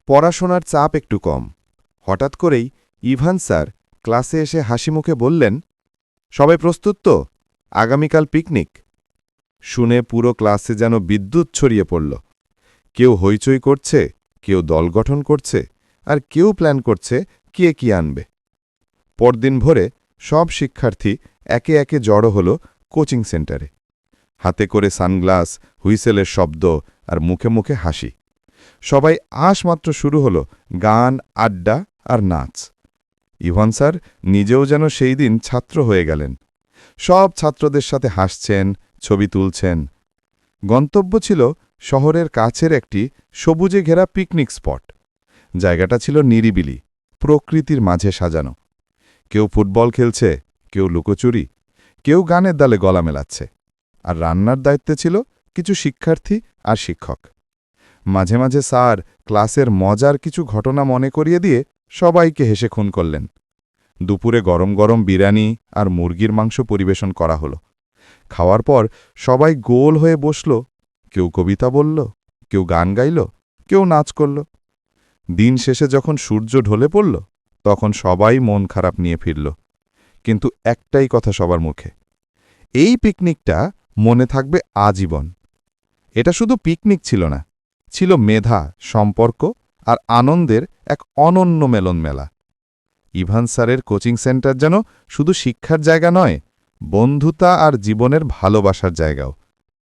পড়াশোনার চাপ একটু কম। হঠাৎ করেই ইভান স্যার ক্লাসে এসে হাসিমুখে বললেন, সবাই প্রস্তুত তো? আগামীকাল পিকনিক। শুনে পুরো ক্লাসে যেন বিদ্যুৎ ছড়িয়ে পড়ল। কেউ হইচই করছে, কেউ দল গঠন করছে, আর কেউ প্ল্যান করছে কে কি আনবে। পরদিন ভোরে সব শিক্ষার্থী একে একে জড়ো হল কোচিং সেন্টারে। হাতে করে সানগ্লাস, হুইসেলের শব্দ আর মুখে মুখে হাসি। সবাই মাত্র শুরু হল গান, আড্ডা আর নাচ। ইভান স্যার নিজেও যেন সেই দিন ছাত্র হয়ে গেলেন। সব ছাত্রদের সাথে হাসছেন, ছবি তুলছেন। গন্তব্য ছিল শহরের কাছের একটি সবুজে ঘেরা পিকনিক স্পট। জায়গাটা ছিল নিরিবিলি, প্রকৃতির মাঝে সাজানো। কেউ ফুটবল খেলছে, কেউ লুকোচুরি, কেউ গানের দালে গলা মেলাচ্ছে। আর রান্নার দায়িত্বে ছিল কিছু শিক্ষার্থী আর শিক্ষক। মাঝে মাঝে স্যার ক্লাসের মজার কিছু ঘটনা মনে করিয়ে দিয়ে সবাইকে হেসে খুন করলেন। দুপুরে গরম গরম বিরিয়ানি আর মুরগির মাংস পরিবেশন করা হলো। খাওয়ার পর সবাই গোল হয়ে বসল। কেউ কবিতা বলল, কেউ গান গাইল, কেউ নাচ করল। দিন শেষে যখন সূর্য ঢলে পড়ল, তখন সবাই মন খারাপ নিয়ে ফিরল। কিন্তু একটাই কথা সবার মুখে, এই পিকনিকটা মনে থাকবে আজীবন। এটা শুধু পিকনিক ছিল না, ছিল মেধা, সম্পর্ক আর আনন্দের এক অনন্য মেলন মেলা। ইভান স্যারের কোচিং সেন্টার যেন শুধু শিক্ষার জায়গা নয়, বন্ধুতা আর জীবনের ভালোবাসার জায়গাও।